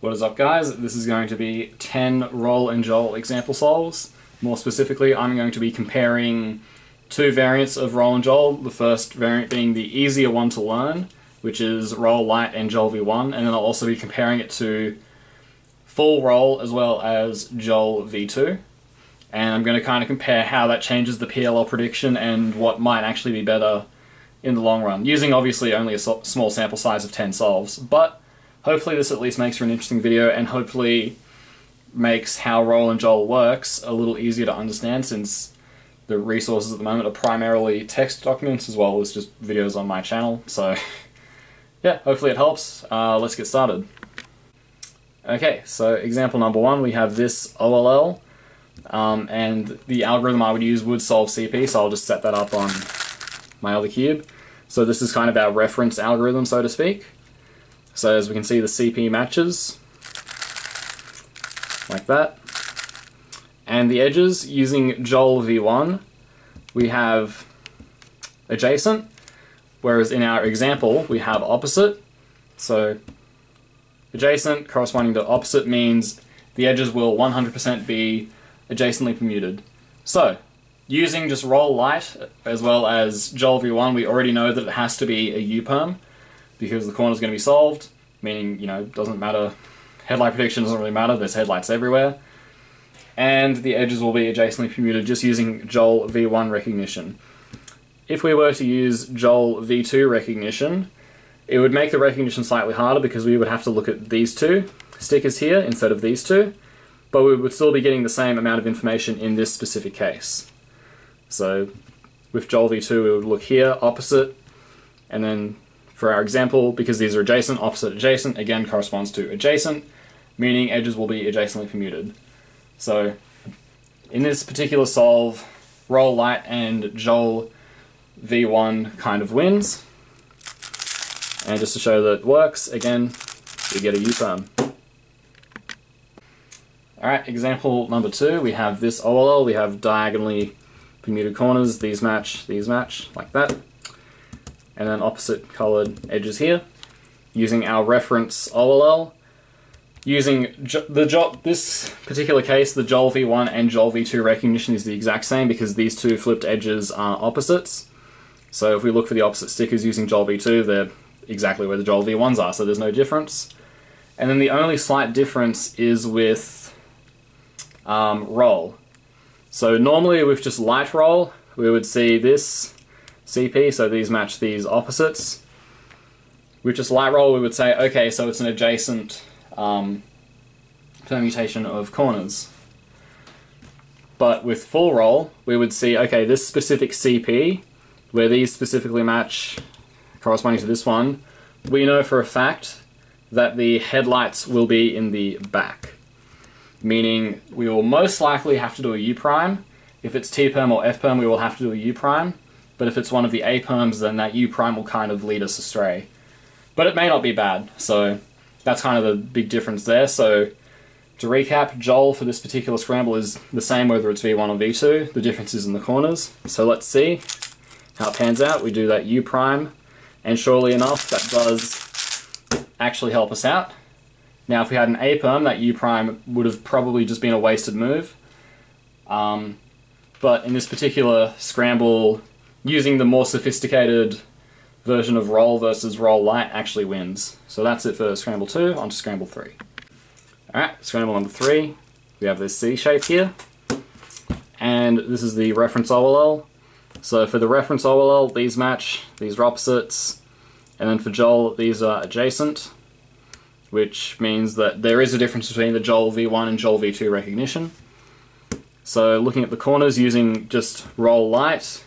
What is up, guys? This is going to be 10 roll and JOLL example solves. More specifically, I'm going to be comparing two variants of roll and JOLL. The first variant being the easier one to learn, which is roll light and JOLL v1, and then I'll also be comparing it to full roll as well as JOLL v2. And I'm going to kind of compare how that changes the PLL prediction and what might actually be better in the long run, using obviously only a small sample size of 10 solves. But hopefully this at least makes for an interesting video, and hopefully makes how roll and JOLL works a little easier to understand, since the resources at the moment are primarily text documents as well as just videos on my channel. So yeah, hopefully it helps. Let's get started. Okay, so example number one, we have this OLL, and the algorithm I would use would solve CP, so I'll just set that up on my other cube. So this is kind of our reference algorithm, so to speak. So as we can see, the CP matches like that. And the edges, using JOLL v1, we have adjacent, whereas in our example we have opposite. So adjacent corresponding to opposite means the edges will 100% be adjacently permuted. So using just roll light as well as JOLL v1, we already know that it has to be a U-perm, because the corner is going to be solved, meaning, you know, doesn't matter, headlight prediction doesn't really matter, there's headlights everywhere. And the edges will be adjacently permuted just using JOLL v1 recognition. If we were to use JOLL v2 recognition, it would make the recognition slightly harder, because we would have to look at these two stickers here instead of these two, but we would still be getting the same amount of information in this specific case. So with JOLL v2 we would look here, opposite, and then for our example, because these are adjacent, opposite, adjacent, again corresponds to adjacent, meaning edges will be adjacently permuted. So in this particular solve, roll light and JOLL v1 kind of wins. And just to show that it works, again, we get a U-perm. Alright, example number two, we have this OLL, we have diagonally permuted corners, these match, like that. And then opposite coloured edges here. Using our reference OLL, using this particular case, the JOLL v1 and JOLL v2 recognition is the exact same, because these two flipped edges are opposites. So if we look for the opposite stickers using JOLL v2, they're exactly where the JOLL v1s are, so there's no difference. And then the only slight difference is with roll. So normally with just light roll, we would see this CP, so these match these opposites. With just light roll, we would say, okay, so it's an adjacent permutation of corners. But with full roll, we would see, okay, this specific CP, where these specifically match corresponding to this one, we know for a fact that the headlights will be in the back. Meaning we will most likely have to do a U-prime. If it's T-perm or F-perm, we will have to do a U-prime. But if it's one of the A-perms, then that U-prime will kind of lead us astray. But it may not be bad, so that's kind of the big difference there. So to recap, JOLL for this particular scramble is the same whether it's v1 or v2. The difference is in the corners. So let's see how it pans out. We do that U-prime, and surely enough, that does actually help us out. Now if we had an A-perm, that U-prime would have probably just been a wasted move. But in this particular scramble, using the more sophisticated version of roll versus roll light actually wins. So that's it for scramble 2, on to scramble 3. Alright, scramble number 3, we have this C shape here, and this is the reference OLL. So for the reference OLL, these match, these are opposites, and then for JOLL, these are adjacent, which means that there is a difference between the JOLL v1 and JOLL v2 recognition. So looking at the corners using just roll light,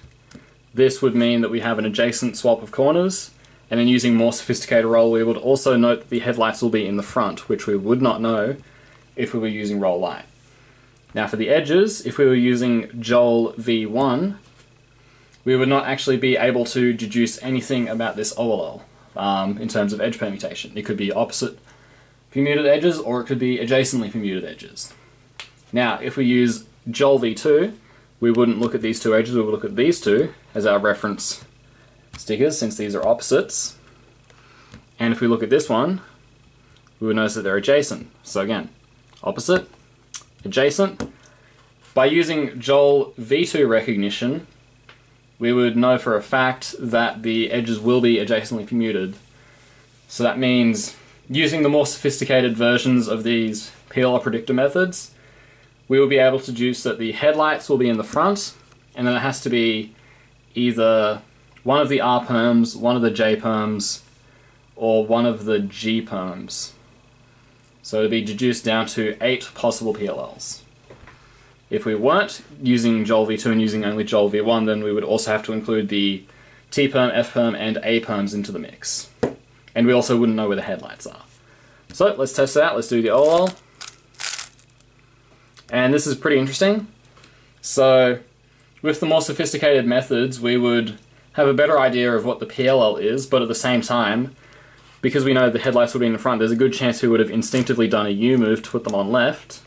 this would mean that we have an adjacent swap of corners, and then using more sophisticated roll, we would also note that the headlights will be in the front, which we would not know if we were using roll light. Now for the edges, if we were using JOLL v1, we would not actually be able to deduce anything about this OLL in terms of edge permutation. It could be opposite permuted edges, or it could be adjacently permuted edges. Now if we use JOLL v2, we wouldn't look at these two edges, we would look at these two as our reference stickers, since these are opposites. And if we look at this one, we would notice that they're adjacent. So again, opposite, adjacent. By using JOLL V2 recognition, we would know for a fact that the edges will be adjacently permuted. So that means using the more sophisticated versions of these PLL predictor methods, we will be able to deduce that the headlights will be in the front, and then it has to be either one of the R perms, one of the J perms, or one of the G perms. So it'll be deduced down to 8 possible PLLs. If we weren't using JOLL V2 and using only JOLL V1, then we would also have to include the T perm, F perm, and A perms into the mix. And we also wouldn't know where the headlights are. So let's test it out. Let's do the OLL. And this is pretty interesting. So with the more sophisticated methods, we would have a better idea of what the PLL is, but at the same time, because we know the headlights would be in the front, there's a good chance we would have instinctively done a U move to put them on left,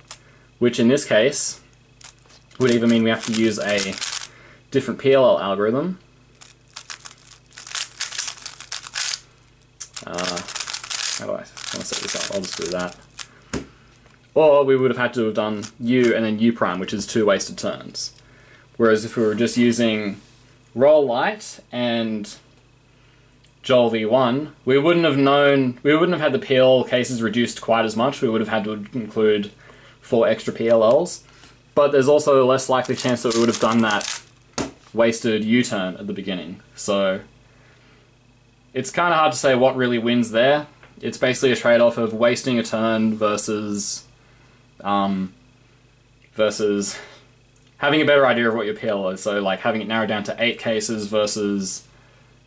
which in this case would either mean we have to use a different PLL algorithm. How do I want to set this up? I'll just do that. Or we would have had to have done U and then U prime, which is 2 wasted turns. Whereas if we were just using roll light and JOLL V1, we wouldn't have had the PLL cases reduced quite as much. We would have had to include 4 extra PLLs. But there's also a less likely chance that we would have done that wasted U-turn at the beginning. So it's kind of hard to say what really wins there. It's basically a trade-off of wasting a turn versus having a better idea of what your PLL is. So like having it narrowed down to 8 cases versus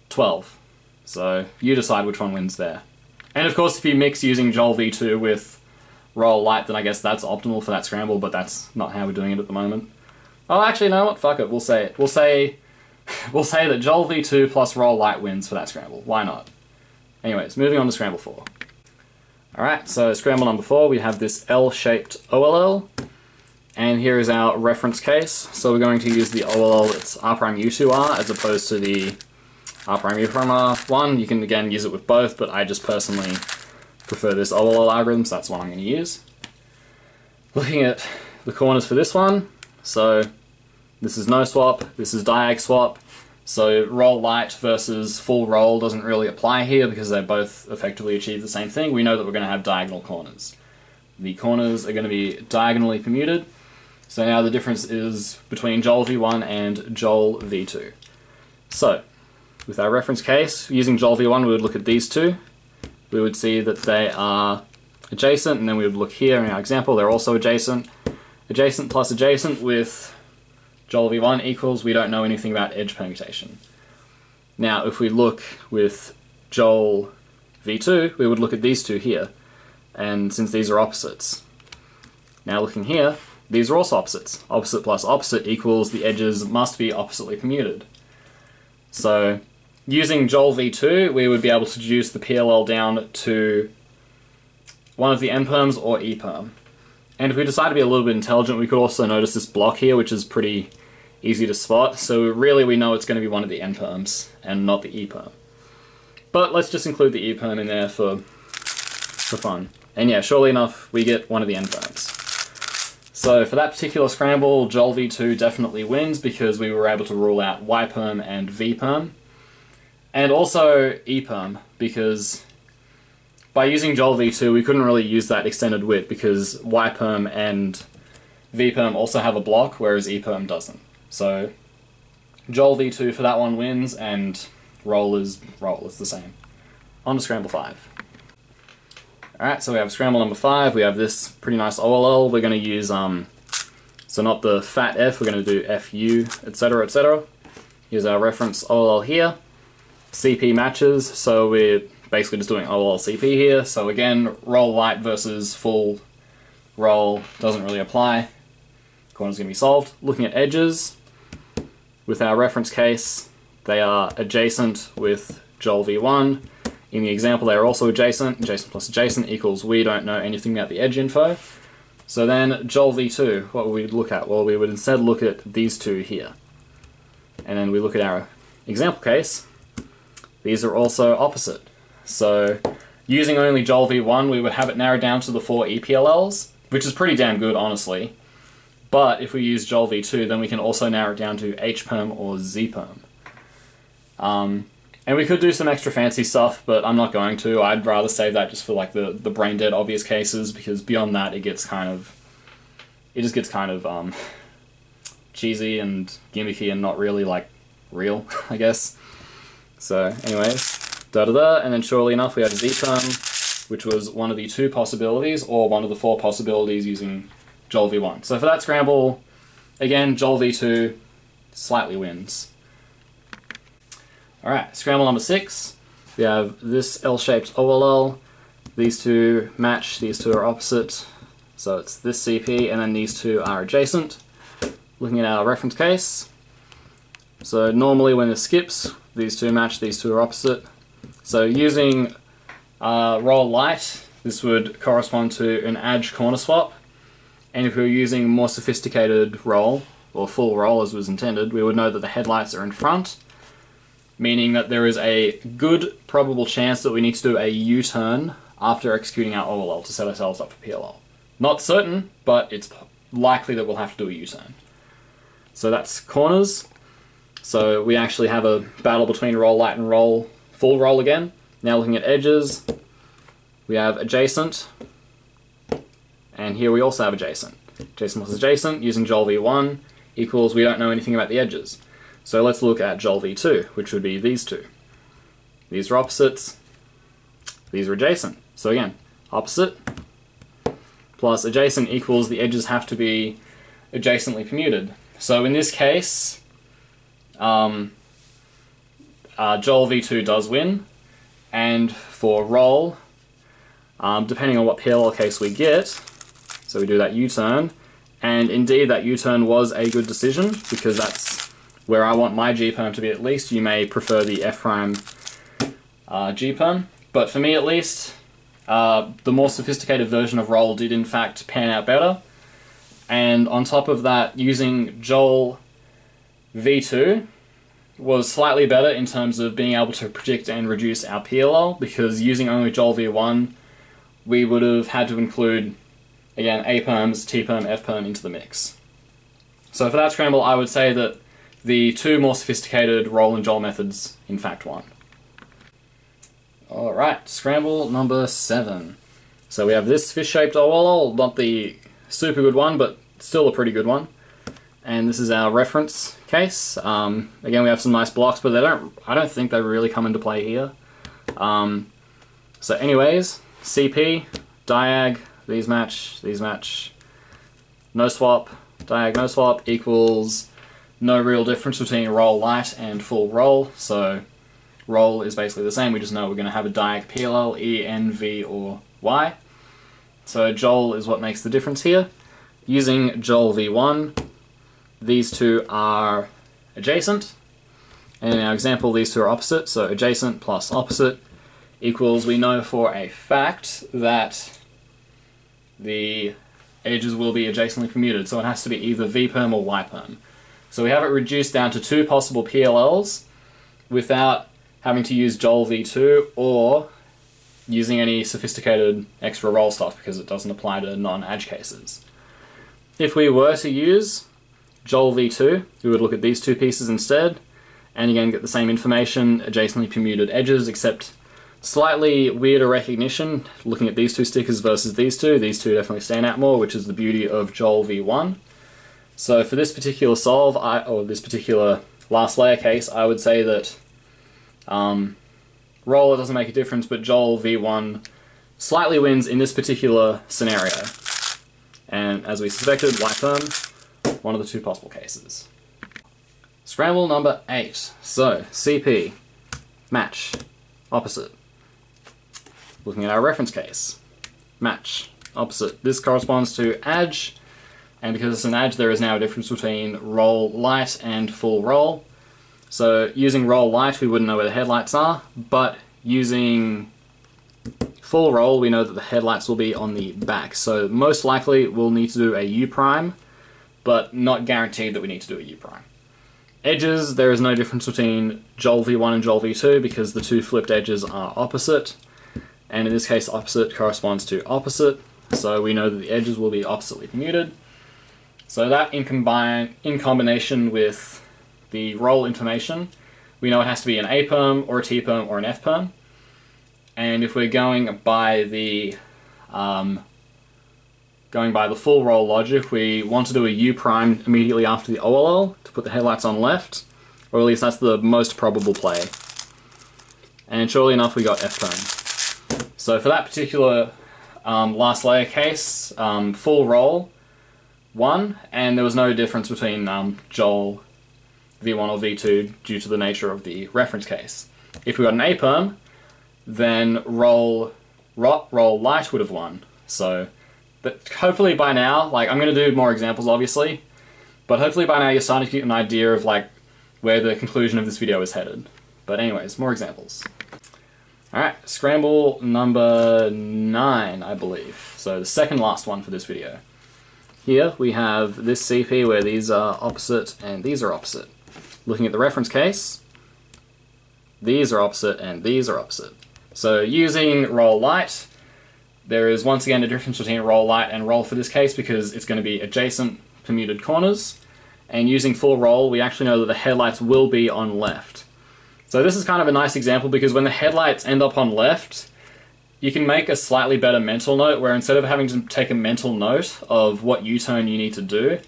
12. So you decide which one wins there. And of course, if you mix using JOLL V2 with roll light, then I guess that's optimal for that scramble, but that's not how we're doing it at the moment. Oh, actually, no, what? Fuck it. We'll say it. We'll say that JOLL V2 plus roll light wins for that scramble. Why not? Anyways, moving on to scramble 4. Alright, so scramble number 4, we have this L-shaped OLL, and here is our reference case. So we're going to use the OLL that's R'U2R as opposed to the R'U one. You can again use it with both, but I just personally prefer this OLL algorithm, so that's what I'm going to use. Looking at the corners for this one, so this is no swap, this is diag swap. So roll light versus full roll doesn't really apply here because they both effectively achieve the same thing. We know that we're going to have diagonal corners. The corners are going to be diagonally permuted. So now the difference is between JOLL V1 and JOLL V2. So with our reference case, using JOLL V1 we would look at these two. We would see that they are adjacent, and then we would look here in our example, they're also adjacent. Adjacent plus adjacent with JOLL V1 equals, we don't know anything about edge permutation. Now, if we look with JOLL V2, we would look at these two here, and since these are opposites. Now looking here, these are also opposites. Opposite plus opposite equals the edges must be oppositely permuted. So, using JOLL V2, we would be able to reduce the PLL down to one of the N perms or E perm. And if we decide to be a little bit intelligent, we could also notice this block here, which is pretty easy to spot. So really we know it's going to be one of the N perms and not the E perm. But let's just include the E perm in there for fun. And yeah, surely enough, we get one of the N perms. So for that particular scramble, JOLL V2 definitely wins because we were able to rule out Y perm and V perm. And also E perm, because by using JOLL V2, we couldn't really use that extended width because Y perm and V perm also have a block, whereas E perm doesn't. So JOLL V2 for that one wins, and roll is the same. On to scramble 5. Alright, so we have scramble number 5. We have this pretty nice OLL. We're going to use, so not the fat F, we're going to do FU, etc., etc. Here's our reference OLL here. CP matches, so we're basically just doing OLL CP here. So again, roll light versus full roll doesn't really apply. Corner's going to be solved. Looking at edges, with our reference case, they are adjacent with JOLL V1. In the example, they are also adjacent. Adjacent plus adjacent equals we don't know anything about the edge info. So then JOLL V2, what would we look at? Well, we would instead look at these two here. And then we look at our example case. These are also opposite. So Using only JOLL v1, we would have it narrowed down to the 4 EPLLs, which is pretty damn good, honestly. But if we use JOLL v2, then we can also narrow it down to HPerm or ZPerm. And we could do some extra fancy stuff, but I'm not going to. I'd rather save that just for like the brain dead obvious cases, because beyond that it just gets kind of cheesy and gimmicky and not really like real, I guess. So anyways, and then surely enough we have ZPerm, which was one of the 2 possibilities, or one of the 4 possibilities using JOLL v1. So for that scramble, again, JOLL v2 slightly wins. Alright, scramble number 6. We have this L-shaped OLL. These 2 match, these 2 are opposite. So it's this CP, and then these 2 are adjacent. Looking at our reference case. So normally when this skips, these 2 match, these 2 are opposite. So using roll light, this would correspond to an edge corner swap. And if we were using more sophisticated roll, or full roll as was intended, we would know that the headlights are in front, meaning that there is a good probable chance that we need to do a U-turn after executing our OLL to set ourselves up for PLL. Not certain, but it's likely that we'll have to do a U-turn. So that's corners. So we actually have a battle between roll light and full roll again. Now looking at edges, we have adjacent, and here we also have adjacent. Adjacent plus adjacent, using JOLL v1 equals we don't know anything about the edges. So let's look at JOLL v2, which would be these 2. These are opposites, these are adjacent. So again, opposite plus adjacent equals the edges have to be adjacently permuted. So in this case, JOLL v2 does win, and for roll, depending on what PLL case we get, so we do that U-turn, and indeed that U-turn was a good decision, because that's where I want my G-perm to be at least. You may prefer the F' G-perm, but for me at least, the more sophisticated version of roll did in fact pan out better, and on top of that, using JOLL v2 was slightly better in terms of being able to predict and reduce our PLL, because using only JOLL v1, we would have had to include, again, A-perms, T-perm, F-perm into the mix. So for that scramble, I would say that the 2 more sophisticated roll and JOLL methods in fact won. Alright, scramble number 7. So we have this fish-shaped OLL, not the super good one, but still a pretty good one. And this is our reference case. Again, we have some nice blocks, but I don't think they really come into play here. So anyways, CP, diag, these match, no swap, diag, no swap equals no real difference between roll light and full roll. So roll is basically the same, we just know we're going to have a diag PLL, E, N, V, or Y. So JOLL is what makes the difference here. Using JOLL v1, these 2 are adjacent, and in our example these 2 are opposite, so adjacent plus opposite equals we know for a fact that the edges will be adjacently permuted, so it has to be either V-perm or Y-perm. So we have it reduced down to 2 possible PLLs without having to use JOLL v2 or using any sophisticated extra roll stuff, because it doesn't apply to non-edge cases. If we were to use JOLL v2, we would look at these 2 pieces instead, and again get the same information, adjacently permuted edges, except slightly weirder recognition, looking at these 2 stickers versus these 2. These 2 definitely stand out more, which is the beauty of JOLL v1. So for this particular solve, or this particular last layer case, I would say that roller doesn't make a difference, but JOLL v1 slightly wins in this particular scenario. And as we suspected, Y-perm, one of the 2 possible cases. Scramble number 8. So, CP, match, opposite. Looking at our reference case, match, opposite. This corresponds to edge, and because it's an edge, there is now a difference between roll light and full roll. So using roll light, we wouldn't know where the headlights are, but using full roll, we know that the headlights will be on the back. So most likely we'll need to do a U prime, but not guaranteed that we need to do a U prime. Edges, there is no difference between JOLL v1 and JOLL v2 because the 2 flipped edges are opposite. and in this case opposite corresponds to opposite, so we know that the edges will be oppositely permuted. So that in combination with the roll information, we know it has to be an A perm or a T perm or an F perm. And if we're going by the full roll logic, we want to do a U prime immediately after the OLL to put the headlights on left, or at least that's the most probable play. And surely enough, we got F perm. So for that particular last layer case, full roll won, and there was no difference between JOLL V1 or V2 due to the nature of the reference case. If we got an A perm, then roll light would have won. So hopefully by now, like, I'm going to do more examples obviously, but hopefully by now you're starting to get an idea of like where the conclusion of this video is headed. But anyways, more examples. Alright, scramble number 9, I believe. So the second last one for this video. Here we have this CP where these are opposite and these are opposite. Looking at the reference case, these are opposite and these are opposite. So using roll light, there is once again a difference between roll light and roll for this case because it's going to be adjacent permuted corners. And using full roll, we actually know that the headlights will be on left. So this is kind of a nice example because when the headlights end up on left, you can make a slightly better mental note where instead of having to take a mental note of what U-turn you need to do,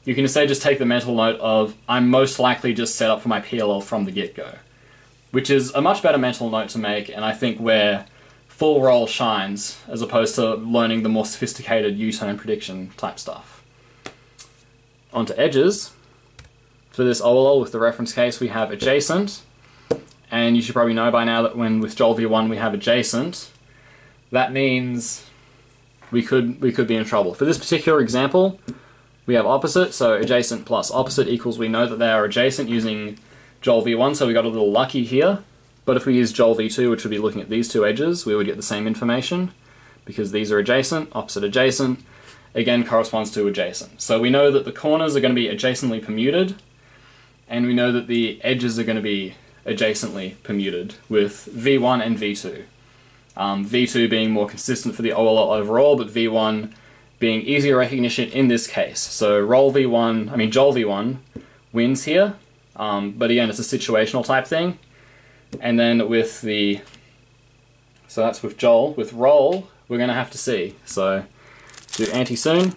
you can instead just take the mental note of I'm most likely just set up for my PLL from the get-go. Which is a much better mental note to make, and I think where full roll shines as opposed to learning the more sophisticated U-turn prediction type stuff. Onto edges. For this OLL with the reference case we have adjacent, and you should probably know by now that when with JOLL V1 we have adjacent, that means we could be in trouble. For this particular example, we have opposite, so adjacent plus opposite equals we know that they are adjacent using JOLL V1, so we got a little lucky here. But if we use JOLL V2, which would be looking at these two edges, we would get the same information because these are adjacent, opposite adjacent, again corresponds to adjacent. So we know that the corners are going to be adjacently permuted, and we know that the edges are going to be adjacently permuted with V1 and V2. V2 being more consistent for the OLL overall, but V1 being easier recognition in this case. So JOLL V1 wins here, but again it's a situational type thing. And then with the, so that's with JOLL, with roll we're going to have to see. So do anti-soon,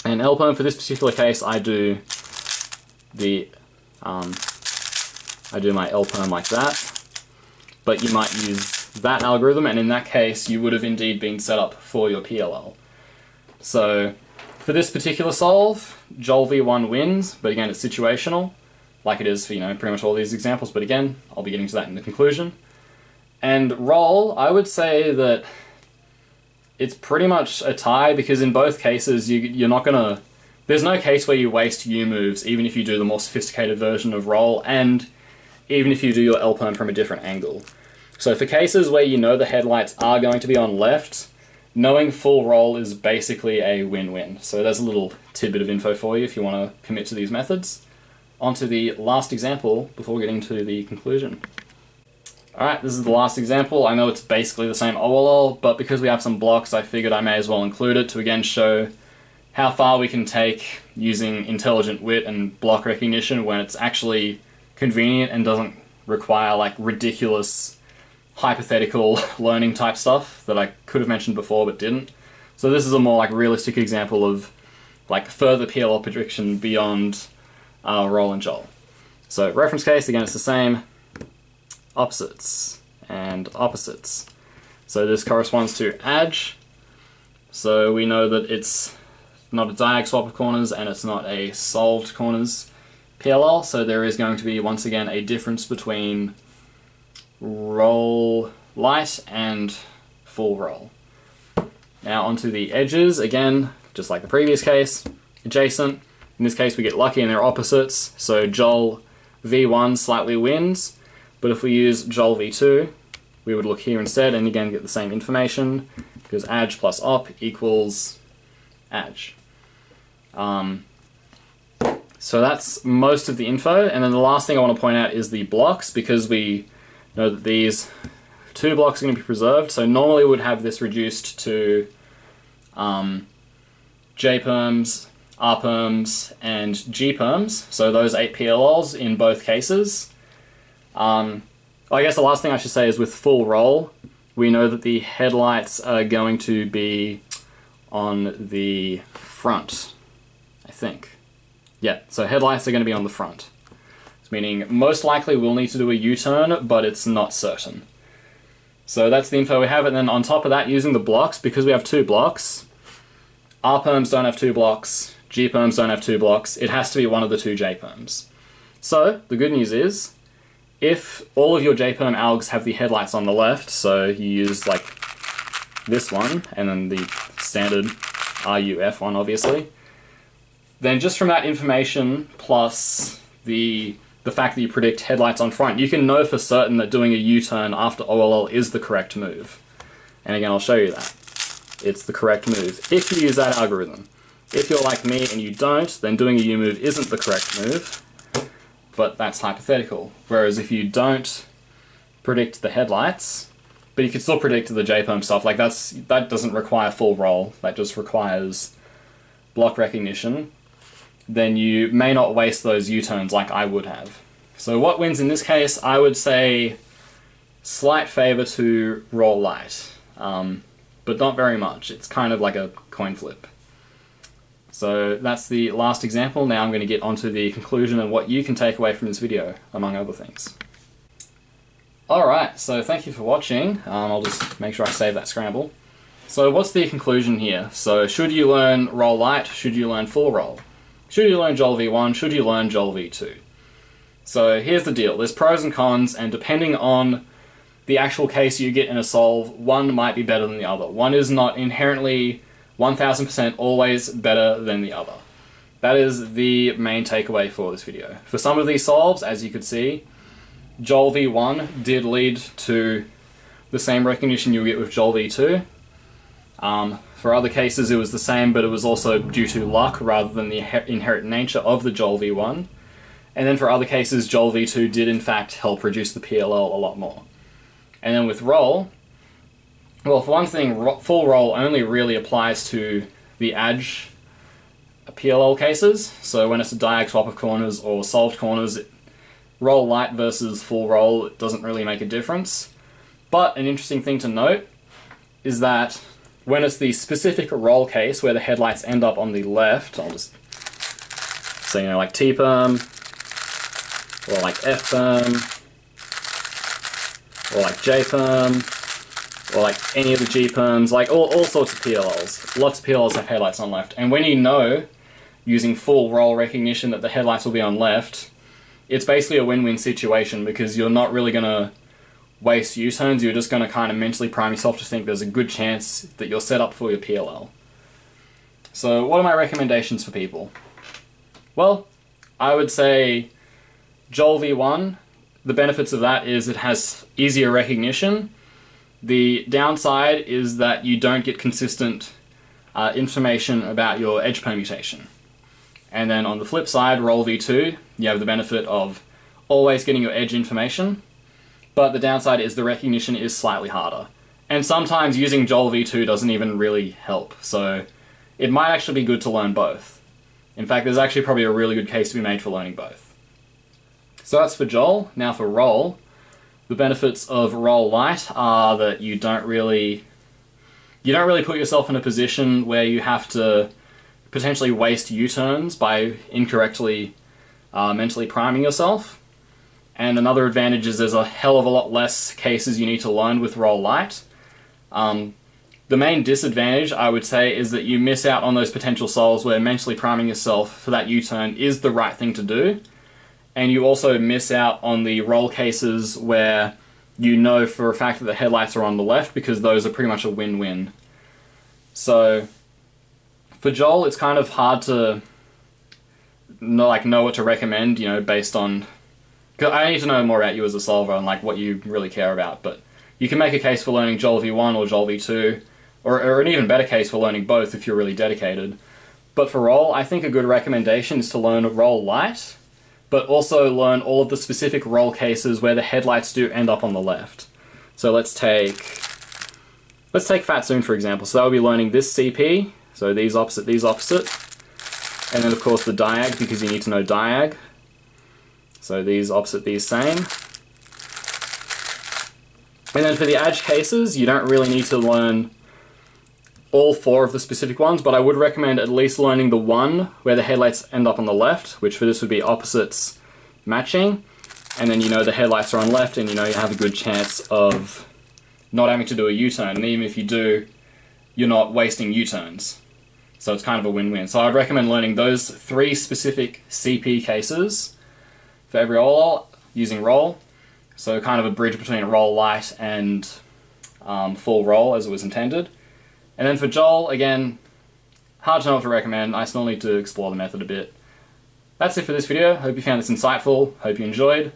and LPerm for this particular case I do the I do my LPerm like that, but you might use that algorithm, and in that case you would have indeed been set up for your PLL. So for this particular solve, JOLL V1 wins, but again it's situational, like it is for, pretty much all these examples, but again, I'll be getting to that in the conclusion. And roll, I would say that it's pretty much a tie, because in both cases you're not gonna, there's no case where you waste U moves, even if you do the more sophisticated version of roll, and even if you do your LPerm from a different angle. So for cases where you know the headlights are going to be on left, knowing full roll is basically a win-win. So there's a little tidbit of info for you if you want to commit to these methods. On to the last example before getting to the conclusion. Alright, this is the last example. I know it's basically the same OLL, but because we have some blocks I figured I may as well include it to again show how far we can take using intelligent wit and block recognition when it's actually convenient and doesn't require like ridiculous hypothetical learning type stuff that I could have mentioned before but didn't. So this is a more like realistic example of like further PLL prediction beyond roll and JOLL. So reference case, again it's the same, opposites and opposites. So this corresponds to ADJ, so we know that it's not a diag swap of corners and it's not a solved corners PLL, so there is going to be once again a difference between roll light and full roll. Now onto the edges, again just like the previous case, adjacent. In this case we get lucky and they're opposites, so JOLL V1 slightly wins, but if we use JOLL V2 we would look here instead and again get the same information because ADJ plus op equals ADJ. So that's most of the info, and then the last thing I want to point out is the blocks, because we know that these 2 blocks are going to be preserved. So normally we would have this reduced to J-perms, R-perms, and G-perms. So those 8 PLLs in both cases. I guess the last thing I should say is with full roll, we know that the headlights are going to be on the front, I think. Yeah, so headlights are going to be on the front. Meaning most likely we'll need to do a U-turn, but it's not certain. So that's the info we have, and then on top of that, using the blocks, because we have 2 blocks, R-perms don't have 2 blocks, G-perms don't have 2 blocks, it has to be one of the 2 J-perms. So, the good news is, if all of your J-perm algs have the headlights on the left, so you use like this one, and then the standard RUF one obviously, then just from that information, plus the fact that you predict headlights on front, you can know for certain that doing a U-turn after OLL is the correct move. And again, I'll show you that. It's the correct move, if you use that algorithm. If you're like me and you don't, then doing a U-move isn't the correct move, but that's hypothetical. Whereas if you don't predict the headlights, but you can still predict the J-perm stuff, like that doesn't require full roll, that just requires block recognition, then you may not waste those U-turns like I would have. So what wins in this case? I would say slight favor to roll light, but not very much. It's kind of like a coin flip. So that's the last example. Now I'm going to get onto the conclusion and what you can take away from this video, among other things. Alright, so thank you for watching. I'll just make sure I save that scramble. So what's the conclusion here? So should you learn roll light? Should you learn full roll? Should you learn JOLL v1? Should you learn JOLL v2? So here's the deal. There's pros and cons, and depending on the actual case you get in a solve, one might be better than the other. One is not inherently 1000% always better than the other. That is the main takeaway for this video. For some of these solves, as you could see, JOLL v1 did lead to the same recognition you get with JOLL v2. For other cases it was the same, but it was also due to luck rather than the inherent nature of the JOLL v1. And then for other cases, JOLL v2 did in fact help reduce the PLL a lot more. And then with roll, well, for one thing, full roll only really applies to the ADG PLL cases. So when it's a diag swap of corners or solved corners, roll light versus full roll, it doesn't really make a difference. But an interesting thing to note is that when it's the specific roll case where the headlights end up on the left, I'll just say, you know, like T-perm, or like F-perm, or like J-perm, or like any of the G-perms, like all sorts of PLLs. Lots of PLLs have headlights on left. And when you know, using full roll recognition, that the headlights will be on left, it's basically a win-win situation because you're not really going to waste U-turns, you're just going to kind of mentally prime yourself to think there's a good chance that you're set up for your PLL. So what are my recommendations for people? Well, I would say JOLL v1, the benefits of that is it has easier recognition. The downside is that you don't get consistent information about your edge permutation. And then on the flip side, roll v2, you have the benefit of always getting your edge information, but the downside is the recognition is slightly harder. And sometimes using JOLL v2 doesn't even really help, so it might actually be good to learn both. In fact, there's actually probably a really good case to be made for learning both. So that's for JOLL. Now for roll, the benefits of roll light are that you don't really put yourself in a position where you have to potentially waste U-turns by incorrectly mentally priming yourself. And another advantage is there's a hell of a lot less cases you need to learn with roll light. The main disadvantage, I would say, is that you miss out on those potential solves where mentally priming yourself for that U-turn is the right thing to do. And you also miss out on the roll cases where you know for a fact that the headlights are on the left, because those are pretty much a win-win. So for JOLL, it's kind of hard to know what to recommend, you know, based on... Cause I need to know more about you as a solver and like what you really care about, but you can make a case for learning JOLL v1 or JOLL v2, or an even better case for learning both if you're really dedicated. But for roll, I think a good recommendation is to learn roll light, but also learn all of the specific roll cases where the headlights do end up on the left. So let's take Fatsoon for example. So that would be learning this CP, so these opposite, and then of course the diag, because you need to know diag. So these opposite, these same. And then for the edge cases, you don't really need to learn all 4 of the specific ones, but I would recommend at least learning the one where the headlights end up on the left, which for this would be opposites matching. And then you know the headlights are on left, and you know you have a good chance of not having to do a U-turn. And even if you do, you're not wasting U-turns. So it's kind of a win-win. So I'd recommend learning those 3 specific CP cases for every roll using roll. So kind of a bridge between roll light and full roll as it was intended. And then for JOLL, again, hard to know what to recommend. I still need to explore the method a bit. That's it for this video. Hope you found this insightful. Hope you enjoyed.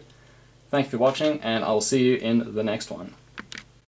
Thank you for watching, and I'll see you in the next one.